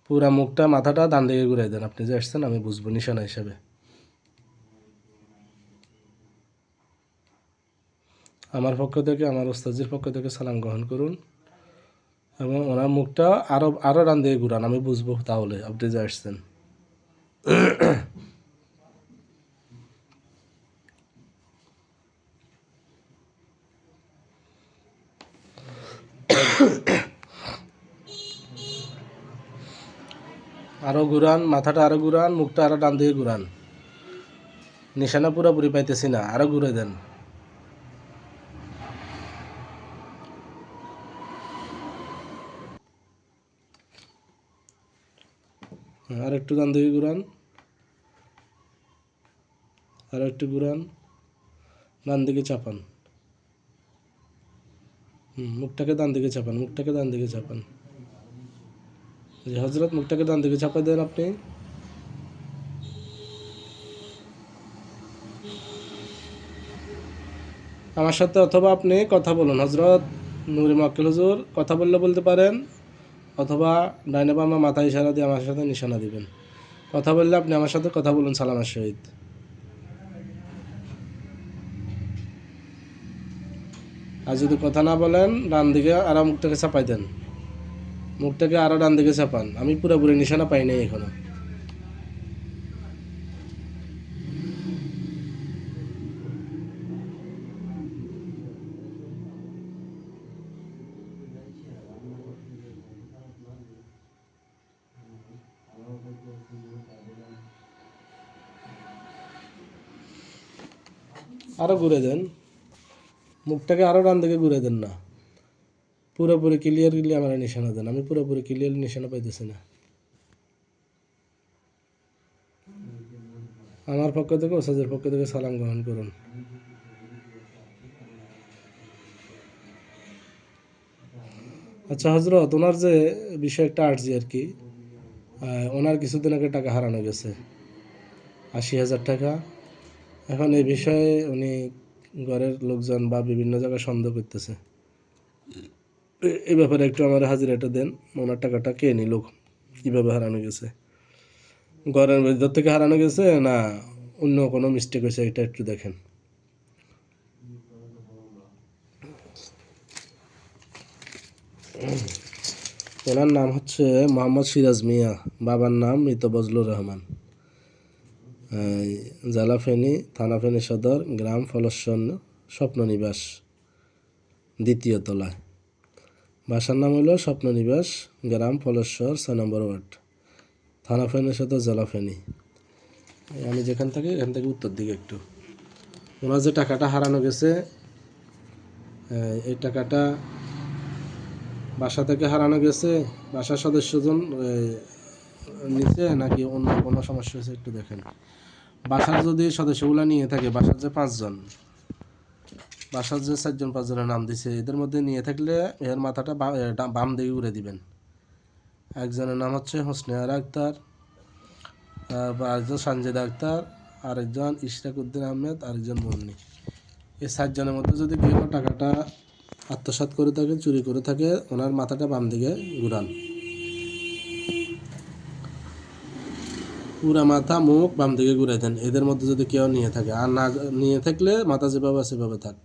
পুরা মুখটা মাথাটা ডান দিকে ঘুরাই দেন। আপনি যে আসছেন আমি বুঝবো নিশানা হিসাবে। আমার পক্ষ থেকে, আমার ওস্তাদের পক্ষ থেকে সালাম গ্রহণ করুন এবং ওনার মুখটা আরও ডান দিকে ঘুরান, আমি বুঝবো তাহলে আপনি যে আসছেন। আরও ঘুরান, মাথাটা আরও ঘুরান, মুখটা আরও ডান দিকে ঘুরান। নিশানা পুরোপুরি পাইতেছি না, আরও ঘুরে দেন। আর একটু ডান দিকে ঘুরান, আর একটু ঘুরান, ডান দিকে চাপান। মুখটাকে ডান দিকে চাপান, মুখটাকে ডান দিকে চাপান। জি হজরত, মুখটাকে ডান দিকে চাপা দেন আপনি। আমার সাথে অথবা আপনি কথা বলুন হজরত নুরি মাক্কেল হুজুর, কথা বলতে পারেন, অথবা ডাইনে বামে মাথা ইশারা দিয়ে আমার সাথে নিশানা দিবেন। কথা বললে আপনি আমার সাথে কথা বলুন সালামের সহিত। আর যদি কথা না বলেন, ডান দিকে আরও মুখটাকে চাপাই দেন, মুখটাকে আরও ডান দিকে চাপান। আমি পুরোপুরি নিশানা পাই নাই এখনো। আরও ঘুরে দেন, মুখটাকে আরও ডান দিকে ঘুরে দেন না, পুরোপুরি ক্লিয়ারলি আমার নিশানা দেন। আমি পুরোপুরি ক্লিয়ার নিশানা পাইতেছি না। আমার পক্ষ থেকে, ওস্তাদের পক্ষ থেকে সালাম গ্রহণ করুন। আচ্ছা হজরত, ওনার যে বিষয়টা আসছে আর কি, ওনার কিছুদিন আগে টাকা হারানো গেছে, 80,000 টাকা। এখন এই বিষয়ে উনি ঘরের লোকজন বা বিভিন্ন জায়গায় সন্দেহ করতেছে। এই ব্যাপারে একটু আমার হাজিরাটা দেন, ওনার টাকাটা কে নিল, কীভাবে হারানো গেছে, ঘরের ভিতর থেকে হারানো গেছে না অন্য কোনো মিস্টেক হয়েছে, এটা একটু দেখেন। ওনার নাম হচ্ছে মোহাম্মদ সিরাজ মিয়া, বাবার নাম মৃত বজলুর রহমান, জেলা ফেনী, থানা ফেনী সদর, গ্রাম ফলস্বর্ণ, স্বপ্ননিবাস, 2য় তলায়। বাসার নাম হলো স্বপ্ননিবাস, গ্রাম ফলেশ্বর, 6 নম্বর ওয়ার্ড, থানা ফেনী সদর, জেলা ফেনী। আমি যেখান থেকে, এখান থেকে উত্তর দিকে একটু। ওনার যে টাকাটা হারানো গেছে, এই টাকাটা বাসা থেকে হারানো গেছে, বাসার সদস্যজন নিচে নাকি অন্য কোনো সমস্যা হয়েছে একটু দেখেন। বাসার যদি সদস্যগুলো নিয়ে থাকে, বাসার যে 5 জন, বাসার যে 4 জন 5 জনের নাম দিছে, এদের মধ্যে নিয়ে থাকলে এর মাথাটা বাম দিকে উড়ে দিবেন। একজনের নাম হচ্ছে হোসনে আরা আক্তার, আরেকজন সানজিদা আক্তার, আরেকজন ইশরাক উদ্দিন আহমেদ, আরেকজন মুন্নি। এই 4 জনের মধ্যে যদি কেউ টাকাটা আত্মসাৎ করে থাকে, চুরি করে থাকে, ওনার মাথাটা বাম দিকে ঘুরান। পুরা মাথা মুখ বাম দিকে ঘুরাই দেন, এদের মধ্যে যদি কেউ নিয়ে থাকে। আর না নিয়ে থাকলে মাথা যেভাবে সেভাবে থাক।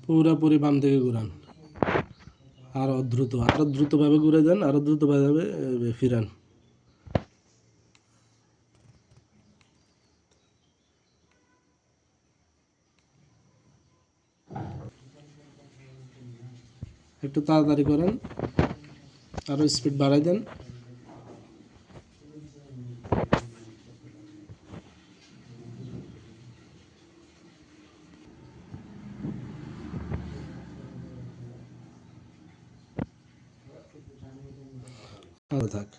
পুরোপুরি বাম দিকে ঘুরান, আরও দ্রুতভাবে ঘুরে দেন, আরও দ্রুতভাবে ফিরান। একটু তাড়াতাড়ি করেন, আরও স্পিড বাড়াই দেন। থাক,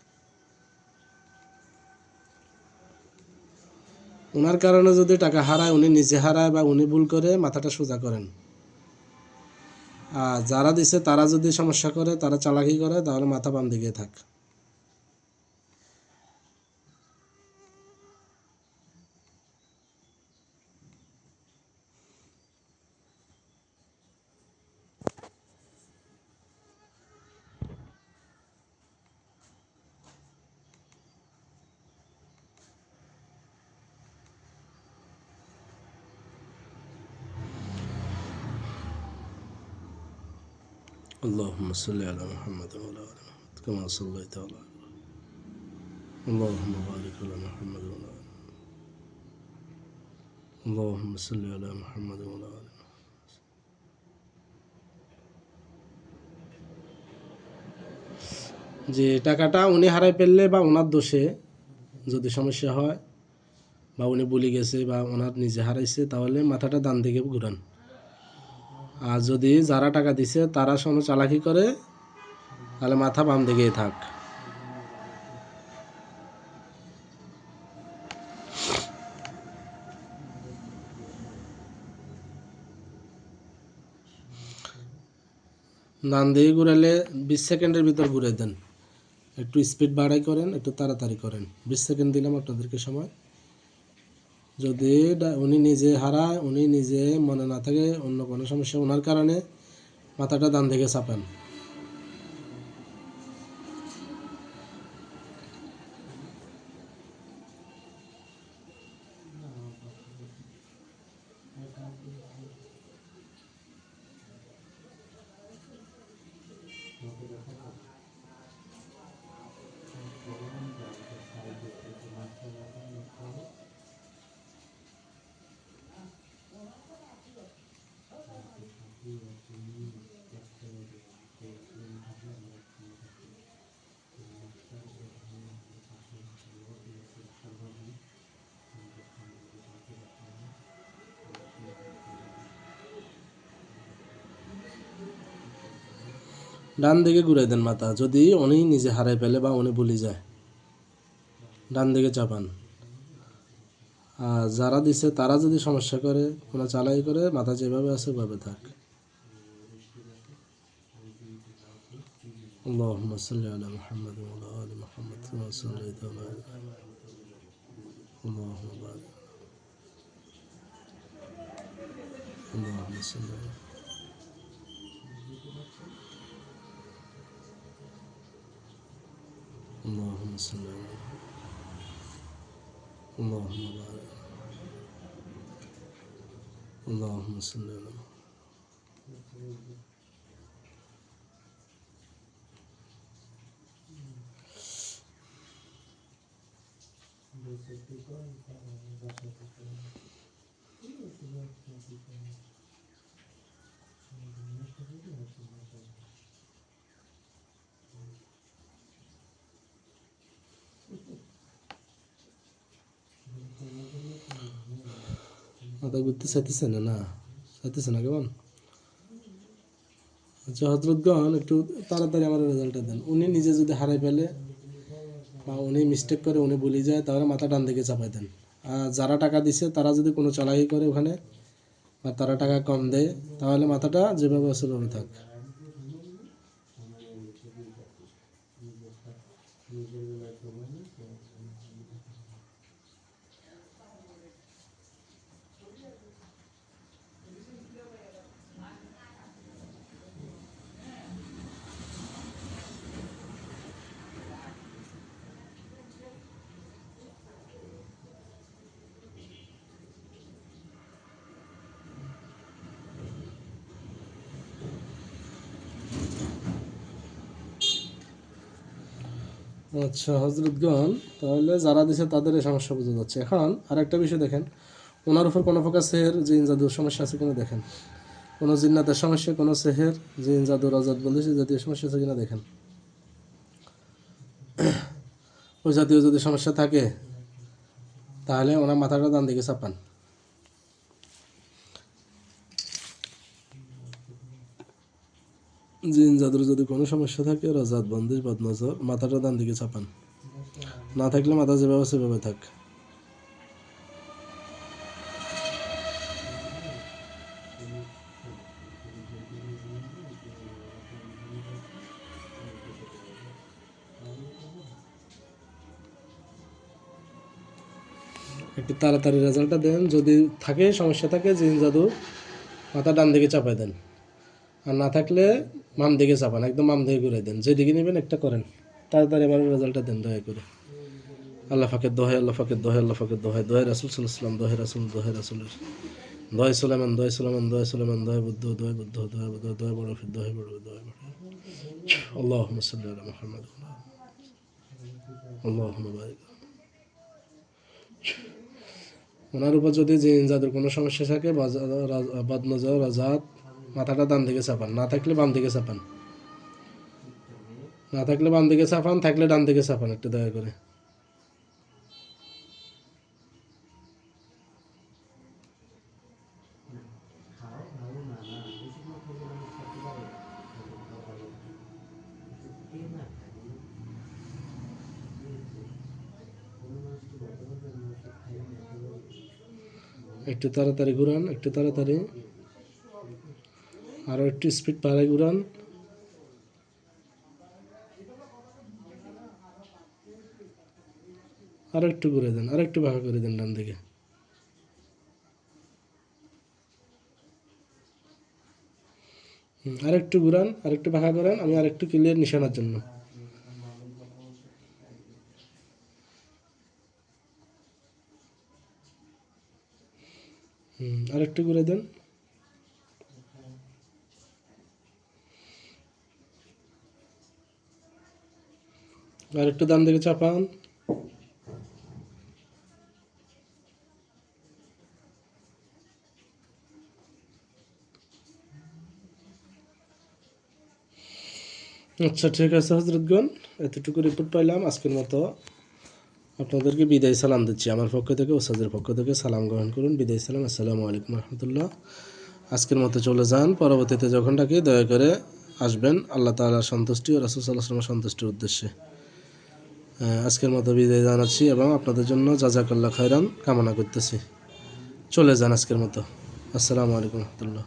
ওনার কারণে যদি টাকা হারায়, উনি নিজে হারায় বা উনি ভুল করে, মাথাটা সোজা করেন। আর যারা দিছে তারা যদি সমস্যা করে, তারা চালাকি করে, তাহলে মাথা বাম দিকে থাক। اللهم صل على محمد وعلى آل محمد كما صليت على اللهم بارك على محمد وعلى آل اللهم صل على محمد وعلى آل যে টাকাটা উনি হারাই ফেললে বা ওনার দোষে যদি সমস্যা হয় বা উনি ভুলে গেছে বা ওনার নিজে হারাইছে, তাহলে মাথাটা ডান দিকে ঘুরান। আর যদি যারা টাকা দিছে তারা কোনো চালাকি করে, তাহলে মাথা বাম দিকেই থাক। ডান দিকে ঘুরালে 20 সেকেন্ডের ভিতর ঘুরে দেন। একটু স্পিড বাড়াই করেন, একটু তাড়াতাড়ি করেন। 20 সেকেন্ড দিলাম আপনাদেরকে সময়। যদি উনি নিজে হারায়, উনি নিজে মনে না থাকে, অন্য কোনো সমস্যা ওনার কারণে, মাথাটা ডান দিকে চাপান। ডান দিকে ঘুরাই দেন মাথা, যদি উনি নিজে হারাই ফেলে বা উনি ভুলে যায়, ডান দিকে চাপান। আর যারা দিছে তারা যদি সমস্যা করে, কোনো চালাই করে, মাথা যেভাবে আছে ওভাবে থাক। اللهم صل على محمد وعلى آل محمد كما صليت على اللهم بارك اللهم صل على اللهم صل على اللهم بارك اللهم صل على মাথা ঘুরতে চাইতেছে না, না চাইতেছে না কেমন? আচ্ছা হজরতগণ, একটু তাড়াতাড়ি আমার রেজাল্টটা দেন। উনি নিজে যদি হারাই ফেলে বা উনি মিস্টেক করে, উনি ভুলে যায়, তাহলে মাথা ডান দিকে চাপাই দেন। আর যারা টাকা দিছে তারা যদি কোনো চালাকি করে ওখানে, বা তারা টাকা কম দেয়, তাহলে মাথাটা যেভাবে আছে সেভাবে থাক। আচ্ছা হজরতগণ, তাহলে যারা দিছে তাদের এই সমস্যা বোঝা যাচ্ছে। এখন আর একটা বিষয় দেখেন, ওনার উপর কোনো প্রকাশের জিন জাদুর সমস্যা আছে কিনা দেখেন। কোনো জিন্নাতের সমস্যা, কোনো সেহের, জিন জাদু, রজত বন্দি জাতীয় সমস্যা আছে কিনা দেখেন। ওই জাতীয় যদি সমস্যা থাকে তাহলে ওনার মাথাটা ডান দিকে চাপান। জিন জাদুর যদি কোনো সমস্যা থাকে, রজাত বন্দিশ বদনজর, মাথাটা ডান দিকে চাপান। না থাকলে মাথা যেভাবে সেভাবে থাক। একটু তাড়াতাড়ি রেজাল্টটা দেন। যদি থাকে সমস্যা থাকে জিন জাদু, মাথা ডান দিকে চাপাই দেন। আর না থাকলে বাম দিকে চাপান, একদম বাম দিকে ঘুরে দেন। যেদিকে নেবেন একটা করেন, তাড়াতাড়ি এবার রেজাল্টটা দেন দয়া করে। আল্লাহ ফাঁকের দোহাই, আল্লাহ ফাঁকের দোহাই, আল্লাহ ফাঁকের দোহাই, দোহাই রাসুল সাল্লাম, দোহাই রাসুল, দোহাই রাসুলের, দোহাই সুলাইমান, দোহাই সুলাইমান, দোহাই সুলাইমান, দোহাই বুদ্ধ, দোহাই বুদ্ধ, দোহাই বুদ্ধ, দোহাই বড় ফির, দোহাই বড়, দোহাই বড়। আল্লাহুম্মা সাল্লি আলা মুহাম্মাদ, আল্লাহুম্মা বারিক। ওনার উপর যদি জিন জাদুর কোনো সমস্যা থাকে, বদনজর, রাজাত, মাথাটা ডান দিকে চাপান। না থাকলে বাম দিকে চাপান। না থাকলে বাম দিকে চাপান, থাকলে ডান দিকে চাপান একটু দয়া করে। একটু তাড়াতাড়ি ঘুরান, একটু তাড়াতাড়ি, আরও একটু স্পিড বাড়ায় ঘুরান। আরও একটু ঘুরে দেন, আর একটু বাঁকা করে দেন ডান দিকে। আর একটু ঘুরান, আর একটু বাঁকা করেন, আমি আর একটু ক্লিয়ার নিশানার জন্য। আর একটু ঘুরে দেন। আর একটু ডান দিকে চাপান। আচ্ছা ঠিক আছে হজরতগণ, এতটুকু রিপোর্ট পাইলাম। আজকের মতো আপনাদেরকে বিদায় সালাম দিচ্ছি আমার পক্ষ থেকে, ওস্তাদের পক্ষ থেকে সালাম গ্রহণ করুন। বিদায় সালাম, আসসালামু আলাইকুম রহমতুল্লাহ। আজকের মতো চলে যান, পরবর্তীতে যখন ডাকি দয়া করে আসবেন আল্লাহ তাআলার সন্তুষ্টি ও রাসূল সাল্লাল্লাহু আলাইহি ওয়াসাল্লামের সন্তুষ্টির উদ্দেশ্যে। আজকের মতো বিদায় জানাচ্ছি এবং আপনাদের জন্য জাযাকাল্লাহ খায়রান কামনা করতেছি। চলে যান আজকের মতো। আসসালামু আলাইকুম রহমতুল্লাহ।